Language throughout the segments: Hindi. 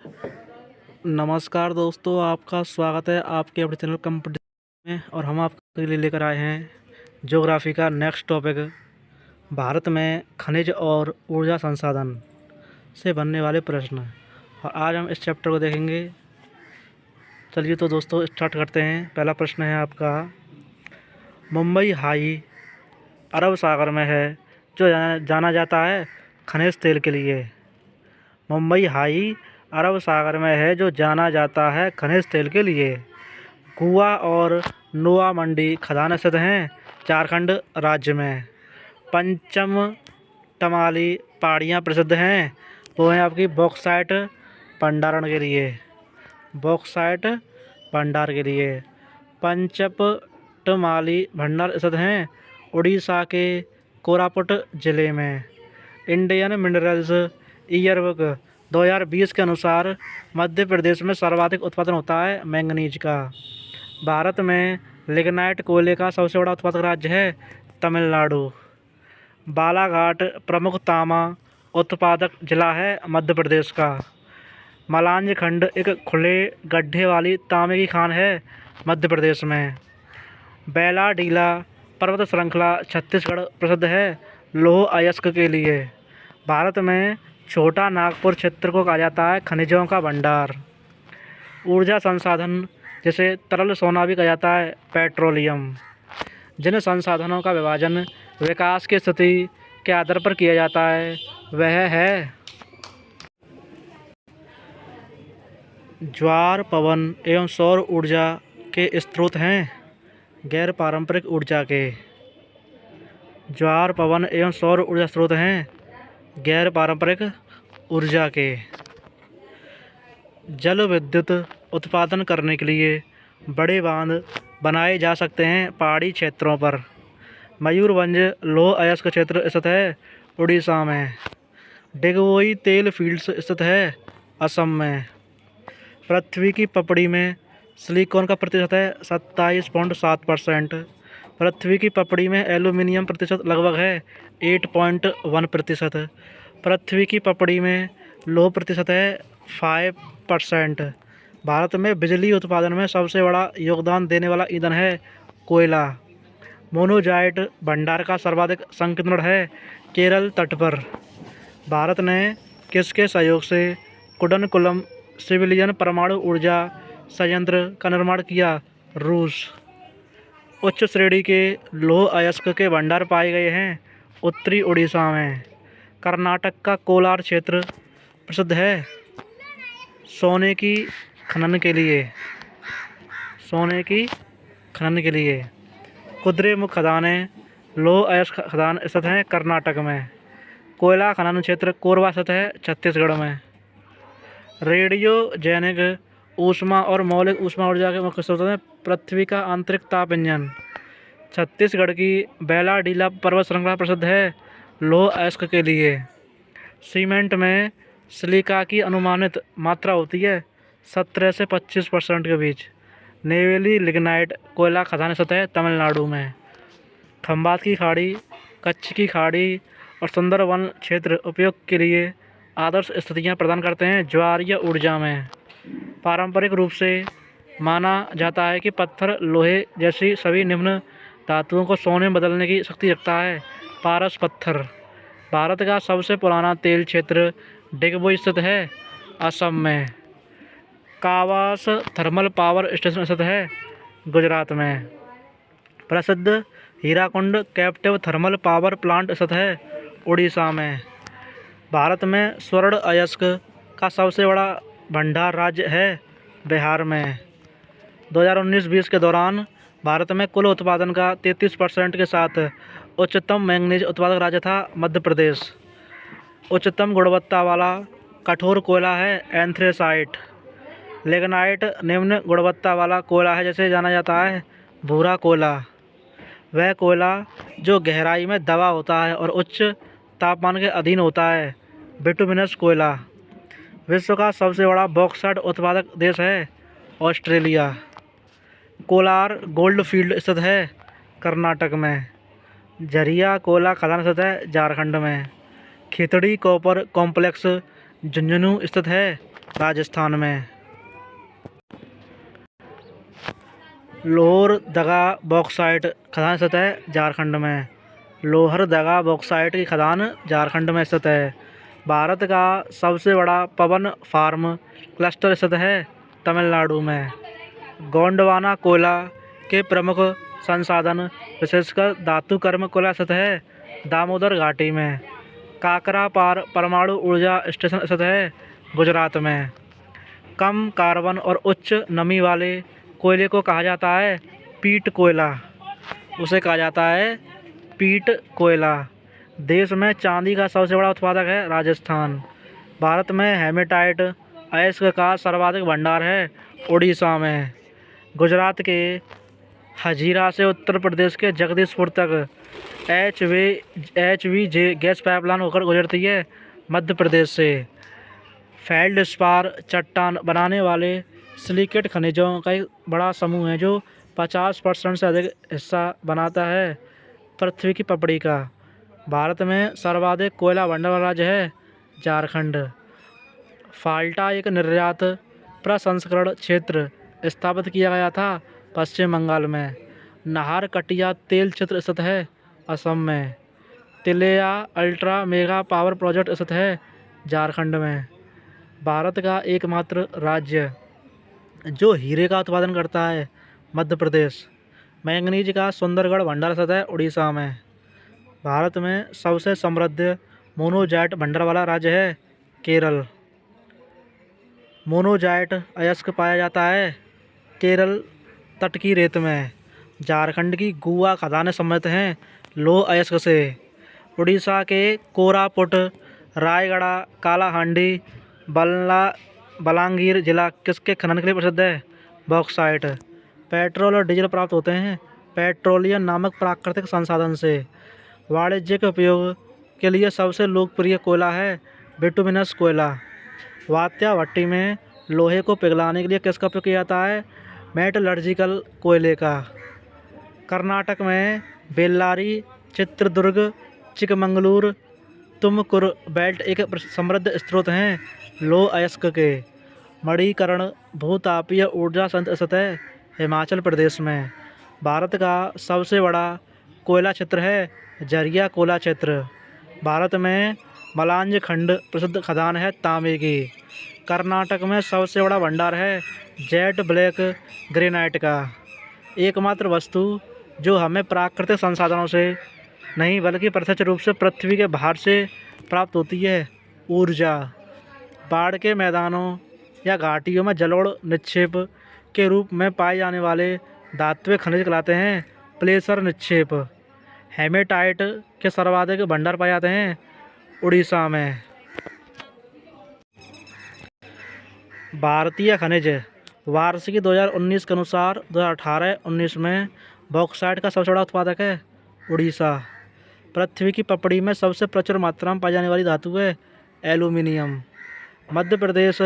नमस्कार दोस्तों, आपका स्वागत है आपके अपने चैनल कंपटीशन में। और हम आपके लिए लेकर आए हैं ज्योग्राफी का नेक्स्ट टॉपिक, भारत में खनिज और ऊर्जा संसाधन से बनने वाले प्रश्न। और आज हम इस चैप्टर को देखेंगे। चलिए तो दोस्तों स्टार्ट करते हैं। पहला प्रश्न है आपका, मुंबई हाई अरब सागर में है जो जाना जाता है खनिज तेल के लिए। मुंबई हाई अरब सागर में है जो जाना जाता है खनिज तेल के लिए। कुआ और नोआ मंडी खदान स्थित हैं झारखंड राज्य में। पंचमटमाली पहाड़ियाँ प्रसिद्ध हैं, वो हैं आपकी बॉक्साइट भंडारण के लिए। बॉक्साइट भंडार के लिए पंचमटमाली भंडार स्थित हैं उड़ीसा के कोरापुट जिले में। इंडियन मिनरल्स ईयरबुक 2020 के अनुसार मध्य प्रदेश में सर्वाधिक उत्पादन होता है मैंगनीज का। भारत में लिग्नाइट कोयले का सबसे बड़ा उत्पादक राज्य है तमिलनाडु। बालाघाट प्रमुख तांबा उत्पादक जिला है मध्य प्रदेश का। मलांज खंड एक खुले गड्ढे वाली तांबे की खान है मध्य प्रदेश में। बैलाडीला पर्वत श्रृंखला छत्तीसगढ़ प्रसिद्ध है लौह अयस्क के लिए। भारत में छोटा नागपुर क्षेत्र को कहा जाता है खनिजों का भंडार। ऊर्जा संसाधन जिसे तरल सोना भी कहा जाता है पेट्रोलियम। जिन संसाधनों का विभाजन विकास की स्थिति के आधार पर किया जाता है वह है ज्वार, पवन एवं सौर ऊर्जा के स्रोत हैं गैर पारंपरिक ऊर्जा के। ज्वार, पवन एवं सौर ऊर्जा स्रोत हैं गैर पारंपरिक ऊर्जा के। जल विद्युत उत्पादन करने के लिए बड़े बांध बनाए जा सकते हैं पहाड़ी क्षेत्रों पर। मयूरभंज लौह अयस्क क्षेत्र स्थित है उड़ीसा में। डिगबोई तेल फील्ड्स स्थित है असम में। पृथ्वी की पपड़ी में सिलिकॉन का प्रतिशत है 27.7%। पृथ्वी की पपड़ी में एल्यूमिनियम प्रतिशत लगभग है 8.1%। पृथ्वी की पपड़ी में लौह प्रतिशत है 5%। भारत में बिजली उत्पादन में सबसे बड़ा योगदान देने वाला ईंधन है कोयला। मोनोजाइट भंडार का सर्वाधिक संकीर्ण है केरल तट पर। भारत ने किसके सहयोग से कुडनकुलम सिविलियन परमाणु ऊर्जा संयंत्र का निर्माण किया? रूस। उच्च श्रेणी के लौह अयस्क के भंडार पाए गए हैं उत्तरी उड़ीसा में। कर्नाटक का कोलार क्षेत्र प्रसिद्ध है सोने की खनन के लिए। सोने की खनन के लिए कुद्रेमुख खदानें लौह अयस्क खदान स्थित हैं कर्नाटक में। कोयला खनन क्षेत्र कोरबा स्थित है छत्तीसगढ़ में। रेडियोजेनिक ऊष्मा और मौलिक ऊष्मा ऊर्जा के मुख्य स्रोत हैं पृथ्वी का आंतरिक ताप इंजन। छत्तीसगढ़ की बैलाडीला पर्वत श्रृंखला प्रसिद्ध है लौह अयस्क के लिए। सीमेंट में सिलिका की अनुमानित मात्रा होती है 17 से 25% के बीच। नेवेली लिग्नाइट कोयला खदान स्थित है तमिलनाडु में। खंबात की खाड़ी, कच्छ की खाड़ी और सुंदरवन क्षेत्र उपयोग के लिए आदर्श स्थितियां प्रदान करते हैं ज्वारीय ऊर्जा में। पारंपरिक रूप से माना जाता है कि पत्थर लोहे जैसी सभी निम्न धातुओं को सोने में बदलने की शक्ति रखता है पारस पत्थर। भारत का सबसे पुराना तेल क्षेत्र डिगबोई स्थित है असम में। कावास थर्मल पावर स्टेशन स्थित है गुजरात में। प्रसिद्ध Hirakud captive thermal power plant स्थित है उड़ीसा में। भारत में स्वर्ण अयस्क का सबसे बड़ा भंडार राज्य है बिहार में। 2019-20 के दौरान भारत में कुल उत्पादन का 33% के साथ उच्चतम मैंगनीज उत्पादक राज्य था मध्य प्रदेश। उच्चतम गुणवत्ता वाला कठोर कोयला है एंथ्रेसाइट। लिग्नाइट निम्न गुणवत्ता वाला कोयला है जिसे जाना जाता है भूरा कोयला। वह कोयला जो गहराई में दबा होता है और उच्च तापमान के अधीन होता है बिटुमिनस कोयला। विश्व का सबसे बड़ा बॉक्साइट उत्पादक देश है ऑस्ट्रेलिया। कोलार गोल्ड फील्ड स्थित है कर्नाटक में। झरिया कोयला खदान स्थित है झारखंड में। खितड़ी कॉपर कॉम्प्लेक्स झुंझुनू स्थित है राजस्थान में। लोहरदगा बॉक्साइट खदान स्थित है झारखंड में। लोहरदगा बॉक्साइट की खदान झारखंड में स्थित है। भारत का सबसे बड़ा पवन फार्म क्लस्टर स्थित है तमिलनाडु में। गोंडवाना कोयला के प्रमुख संसाधन विशेषकर धातु कर्म कोयला स्थित है दामोदर घाटी में। काकरा परमाणु ऊर्जा स्टेशन स्थित है गुजरात में। कम कार्बन और उच्च नमी वाले कोयले को कहा जाता है पीट कोयला। उसे कहा जाता है पीट कोयला। देश में चांदी का सबसे बड़ा उत्पादक है राजस्थान। भारत में हेमेटाइट अयस्क का सर्वाधिक भंडार है उड़ीसा में। गुजरात के हजीरा से उत्तर प्रदेश के जगदीशपुर तक HVJ गैस पाइपलाइन होकर गुजरती है मध्य प्रदेश से। फेल्डस्पार चट्टान बनाने वाले सिलिकेट खनिजों का एक बड़ा समूह है जो 50% से अधिक हिस्सा बनाता है पृथ्वी की पपड़ी का। भारत में सर्वाधिक कोयला भंडार वाला राज्य है झारखंड। फाल्टा एक निर्यात प्रसंस्करण क्षेत्र स्थापित किया गया था पश्चिम बंगाल में। नाहरकटिया तेल क्षेत्र स्थित है असम में। Tilaiya ultra mega power project स्थित है झारखंड में। भारत का एकमात्र राज्य जो हीरे का उत्पादन करता है मध्य प्रदेश। मैंगनीज का सुंदरगढ़ भंडार स्थित है उड़ीसा में। भारत में सबसे समृद्ध मोनोजाइट भंडार वाला राज्य है केरल। मोनोजाइट अयस्क पाया जाता है केरल तट की रेत में। झारखंड की गुआ खदानें समृद्ध हैं लोह अयस्क से। उड़ीसा के कोरापुट, रायगढ़, कालाहांडी, बलांगीर जिला किसके खनन के लिए प्रसिद्ध है? बॉक्साइट। पेट्रोल और डीजल प्राप्त होते हैं पेट्रोलियम नामक प्राकृतिक संसाधन से। वाणिज्यिक उपयोग के लिए सबसे लोकप्रिय कोयला है बिटुमिनस कोयला। वात्या भट्टी में लोहे को पिघलाने के लिए किसका उपयोग किया जाता है? मेटलर्जिकल कोयले का। कर्नाटक में बेल्लारी, चित्रदुर्ग, चिकमंगलूर, तुमकुर बेल्ट एक समृद्ध स्रोत हैं लोह अयस्क के। मणिकर्ण भूतापीय ऊर्जा संयंत्र स्थित है हिमाचल प्रदेश में। भारत का सबसे बड़ा कोयला क्षेत्र है जरिया कोयला क्षेत्र। भारत में मलांज खंड प्रसिद्ध खदान है तांबे की। कर्नाटक में सबसे बड़ा भंडार है जेट ब्लैक ग्रेनाइट का। एकमात्र वस्तु जो हमें प्राकृतिक संसाधनों से नहीं बल्कि प्रत्यक्ष रूप से पृथ्वी के बाहर से प्राप्त होती है ऊर्जा। बाढ़ के मैदानों या घाटियों में जलोढ़ निक्षेप के रूप में पाए जाने वाले धात्विक खनिज कहलाते हैं प्लेसर निक्षेप। हेमेटाइट के सर्वाधिक भंडार पाए जाते हैं उड़ीसा में। भारतीय खनिज वार्षिकी 2019 के अनुसार 2018-19 में बॉक्साइट का सबसे बड़ा उत्पादक है उड़ीसा। पृथ्वी की पपड़ी में सबसे प्रचुर मात्रा में पाई जाने वाली धातु है एल्यूमिनियम। मध्य प्रदेश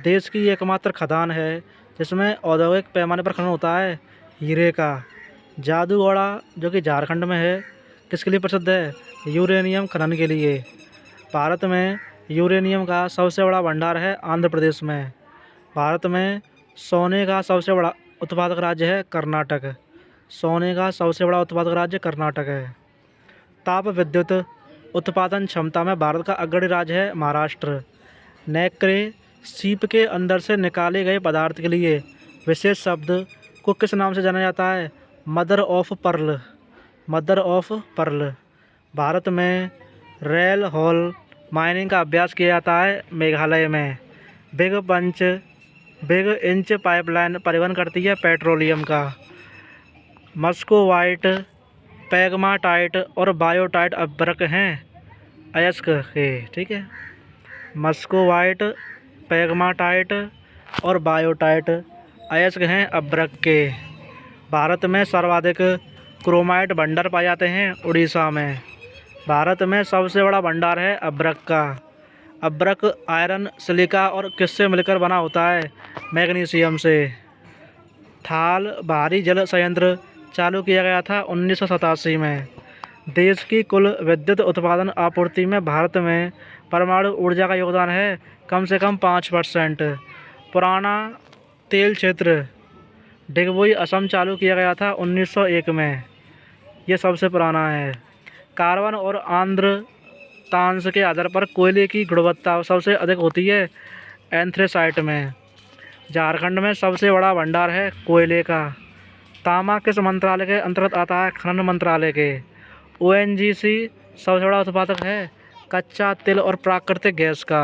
देश की एकमात्र खदान है जिसमें औद्योगिक पैमाने पर खनन होता है हीरे का। जादूगोड़ा जो कि झारखंड में है किसके लिए प्रसिद्ध है? यूरेनियम खनन के लिए। भारत में यूरेनियम का सबसे बड़ा भंडार है आंध्र प्रदेश में। भारत में सोने का सबसे बड़ा उत्पादक राज्य है कर्नाटक। सोने का सबसे बड़ा उत्पादक राज्य कर्नाटक है। ताप विद्युत उत्पादन क्षमता में भारत का अग्रणी राज्य है महाराष्ट्र। नेक्रे सीप के अंदर से निकाले गए पदार्थ के लिए विशेष शब्द को किस नाम से जाना जाता है? Mother of pearl. Mother of pearl. Bharat में रेल हॉल माइनिंग का अभ्यास किया जाता है मेघालय में। बिग इंच पाइपलाइन परिवहन करती है पेट्रोलियम का। मस्कोवाइट, पैगमाटाइट और बायोटाइट अभ्रक हैं अयस्क के। ठीक है, मस्कोवाइट, पैगमाटाइट और बायोटाइट अयस्क हैं अभ्रक के। भारत में सर्वाधिक क्रोमाइट भंडार पाए जाते हैं उड़ीसा में। भारत में सबसे बड़ा भंडार है अभ्रक का। अभ्रक आयरन, सिलिका और किससे मिलकर बना होता है? मैग्नीशियम से। थाल भारी जल संयंत्र चालू किया गया था 1987 में। देश की कुल विद्युत उत्पादन आपूर्ति में भारत में परमाणु ऊर्जा का योगदान है कम से कम 5%। पुराना तेल क्षेत्र डिगबोई असम चालू किया गया था 1901 में। ये सबसे पुराना है। कार्बन और आर्द्रतांश के आधार पर कोयले की गुणवत्ता सबसे अधिक होती है एंथ्रेसाइट में। झारखंड में सबसे बड़ा भंडार है कोयले का। तांबा किस मंत्रालय के अंतर्गत आता है? खनन मंत्रालय के। ओएनजीसी सबसे बड़ा उत्पादक है कच्चा तेल और प्राकृतिक गैस का।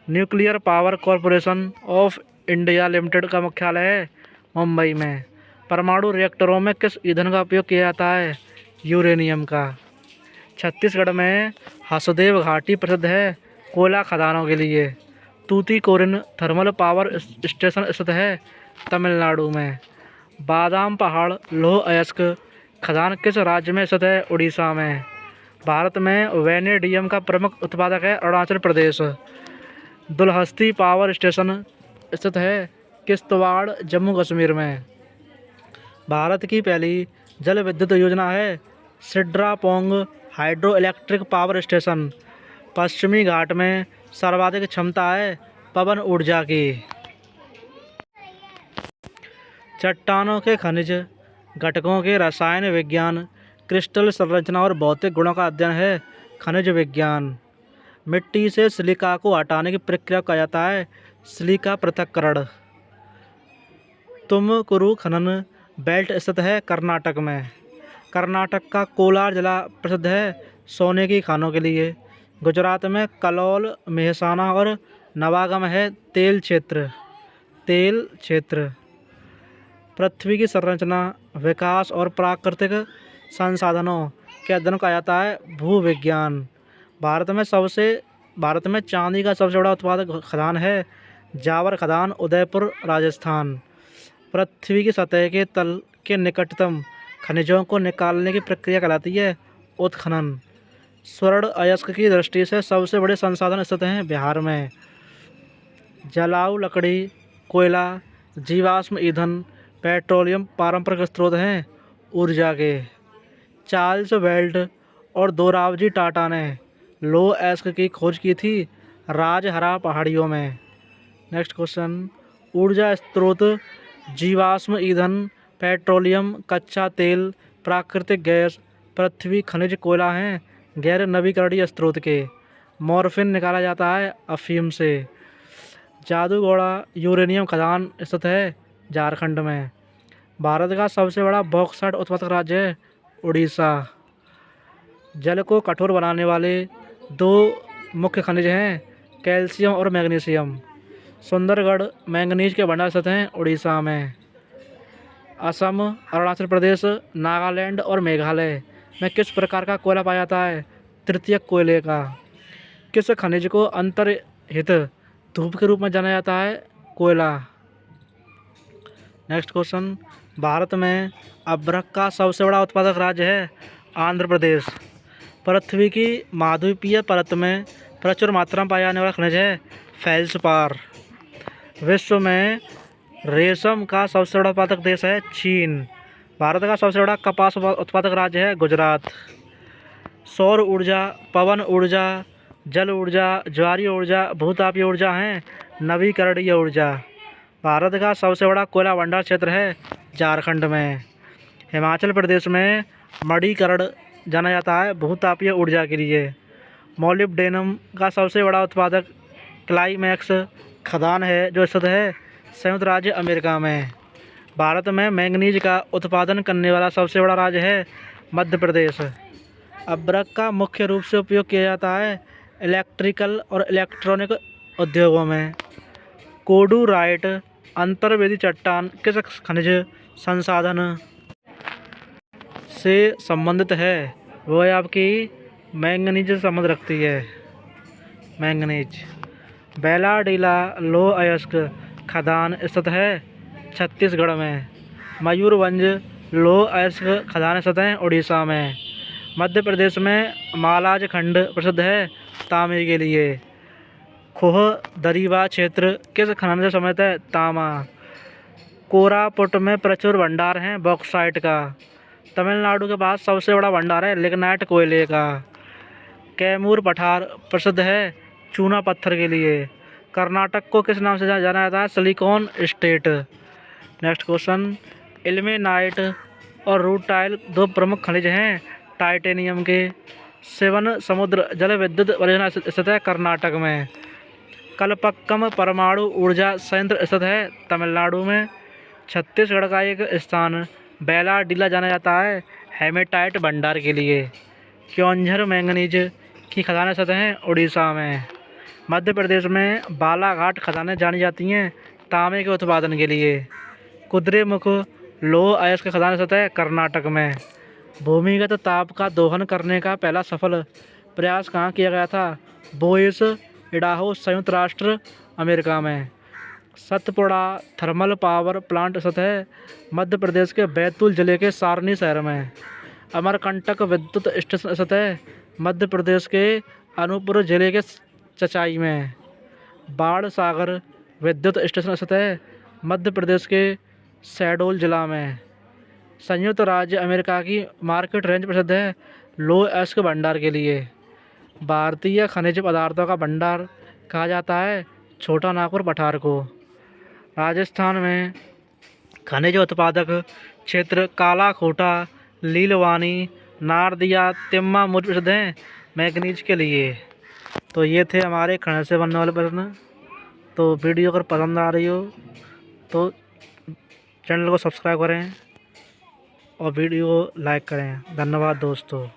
Nuclear power corporation of India limited का मुख्यालय है मुंबई में। परमाणु रिएक्टरों में किस ईंधन का उपयोग किया जाता है? यूरेनियम का। छत्तीसगढ़ में हसदेव घाटी प्रसिद्ध है कोयला खदानों के लिए। तूतीकोरिन थर्मल पावर स्टेशन स्थित है तमिलनाडु में। बादाम पहाड़ लौह अयस्क खदान किस राज्य में स्थित है? उड़ीसा में। भारत में वैनेडियम का प्रमुख उत्पादक है अरुणाचल प्रदेश। दुलहस्ती पावर स्टेशन स्थित है किश्तवाड़ जम्मू कश्मीर में। भारत की पहली जल विद्युत योजना है सिड्रापोंग हाइड्रो इलेक्ट्रिक पावर स्टेशन। पश्चिमी घाट में सर्वाधिक क्षमता है पवन ऊर्जा की। चट्टानों के खनिज घटकों के रसायन विज्ञान, क्रिस्टल संरचना और भौतिक गुणों का अध्ययन है खनिज विज्ञान। मिट्टी से सिलिका को हटाने की प्रक्रिया कहा जाता है सिलिका पृथक्करण। तुमकुरु खनन बेल्ट स्थित है कर्नाटक में। कर्नाटक का कोलार जिला प्रसिद्ध है सोने की खानों के लिए। गुजरात में कलोल, मेहसाना और नवागम है तेल क्षेत्र। तेल क्षेत्र। पृथ्वी की संरचना, विकास और प्राकृतिक संसाधनों के अध्ययन कहा जाता है भूविज्ञान। भारत में चांदी का सबसे बड़ा उत्पादक खदान है जावर खदान, उदयपुर, राजस्थान। पृथ्वी की सतह के तल के निकटतम खनिजों को निकालने की प्रक्रिया कहलाती है उत्खनन। स्वर्ण अयस्क की दृष्टि से सबसे बड़े संसाधन स्थित हैं बिहार में। जलाऊ लकड़ी, कोयला, जीवाश्म ईंधन, पेट्रोलियम पारंपरिक स्रोत हैं ऊर्जा के। चार्ल्स बेल्ट और दोराबजी टाटा ने लौह अयस्क की खोज की थी राजहरा पहाड़ियों में। नेक्स्ट क्वेश्चन, ऊर्जा स्रोत जीवाश्म ईंधन, पेट्रोलियम, कच्चा तेल, प्राकृतिक गैस, पृथ्वी खनिज कोयला हैं गैर नवीकरणीय स्रोत के। मॉर्फिन निकाला जाता है अफीम से। जादूगोड़ा यूरेनियम खदान स्थित है झारखंड में। भारत का सबसे बड़ा बॉक्साइट उत्पादक राज्य है उड़ीसा। जल को कठोर बनाने वाले दो मुख्य खनिज हैं कैल्शियम और मैग्नीशियम। सुंदरगढ़ मैंगनीज के भंडार स्थित हैं उड़ीसा में। असम, अरुणाचल प्रदेश, नागालैंड और मेघालय में किस प्रकार का कोयला पाया जाता है? तृतीयक कोयले का। किस खनिज को अंतर्हित धूप के रूप में जाना जाता है? कोयला। नेक्स्ट क्वेश्चन, भारत में अभ्रक का सबसे बड़ा उत्पादक राज्य है आंध्र प्रदेश। पृथ्वी की महाद्वीपीय परत में प्रचुर मात्रा में पाया जाने वाला खनिज है फेल्सपार। विश्व में रेशम का सबसे बड़ा उत्पादक देश है चीन। भारत का सबसे बड़ा कपास उत्पादक राज्य है गुजरात। सौर ऊर्जा, पवन ऊर्जा, जल ऊर्जा, ज्वारीय ऊर्जा, भूतापीय ऊर्जा हैं नवीकरणीय ऊर्जा। भारत का सबसे बड़ा कोयला भंडार क्षेत्र है झारखंड में। हिमाचल प्रदेश में मणिकर्ण जाना जाता है भूतापीय ऊर्जा के लिए। मोलिब्डेनम का सबसे बड़ा उत्पादक क्लाइमैक्स खदान है जो स्थित है संयुक्त राज्य अमेरिका में। भारत में मैंगनीज का उत्पादन करने वाला सबसे बड़ा राज्य है मध्य प्रदेश। अभ्रक का मुख्य रूप से उपयोग किया जाता है इलेक्ट्रिकल और इलेक्ट्रॉनिक उद्योगों में। कोडूराइट अंतर्वेदी चट्टान किस खनिज संसाधन से संबंधित है? वो है आपकी मैंगनीज से संबंध रखती है मैंगनीज। बेलाडीला लौह अयस्क खदान स्थित है छत्तीसगढ़ में। मयूरभंज लौह अयस्क खदान स्थित है उड़ीसा में। मध्य प्रदेश में मालाज खंड प्रसिद्ध है तांबे के लिए। खोह दरीबा क्षेत्र किस खनन से संबंधित है? तांबा। कोरापुट में प्रचुर भंडार हैं बॉक्साइट का। तमिलनाडु के पास सबसे बड़ा भंडार है लिग्नाइट कोयले का। कैमूर पठार प्रसिद्ध है चूना पत्थर के लिए। कर्नाटक को किस नाम से जाना जाता है? Silicon state. Next question, ilmenite और रूटाइल दो प्रमुख खनिज हैं टाइटेनियम के। शिवन समुद्र जल विद्युत परियोजना स्थित है कर्नाटक में। कलपक्कम परमाणु ऊर्जा संयंत्र स्थित है तमिलनाडु में। छत्तीसगढ़ का एक स्थान बैलाडीला जाना जाता है हेमेटाइट भंडार के लिए। क्योंझर मैंगनीज की खदानें स्थित हैं उड़ीसा में। मध्य प्रदेश में बालाघाट खदानें जानी जाती हैं तांबे के उत्पादन के लिए। कुद्रेमुख लौह अयस्क खदान स्थित है कर्नाटक में। भूमिगत ताप का दोहन करने का पहला सफल प्रयास कहाँ किया गया था? बोइस इडाहो संयुक्त राष्ट्र अमेरिका में। सतपुड़ा थर्मल पावर प्लांट स्थित है मध्य प्रदेश के बैतूल जिले के सारनी शहर में। अमरकंटक विद्युत स्टेशन स्थित है मध्य प्रदेश के अनूपपुर जिले के चचाई में। बाढ़ सागर विद्युत स्टेशन स्थित है मध्य प्रदेश के शहडोल जिला में। संयुक्त राज्य अमेरिका की मार्केट रेंज प्रसिद्ध है लौह अयस्क भंडार के लिए। भारतीय खनिज पदार्थों का भंडार कहा जाता है छोटा नागपुर पठार को। राजस्थान में खनिज उत्पादक क्षेत्र कालाखोटा, लीलवानी, नारदिया, तिम्मा मुझ प्रसिद्ध हैं मैग्नीज के लिए। तो ये थे हमारे खनिज से बनने वाले प्रश्न। तो वीडियो अगर पसंद आ रही हो तो चैनल को सब्सक्राइब करें और वीडियो को लाइक करें। धन्यवाद दोस्तों।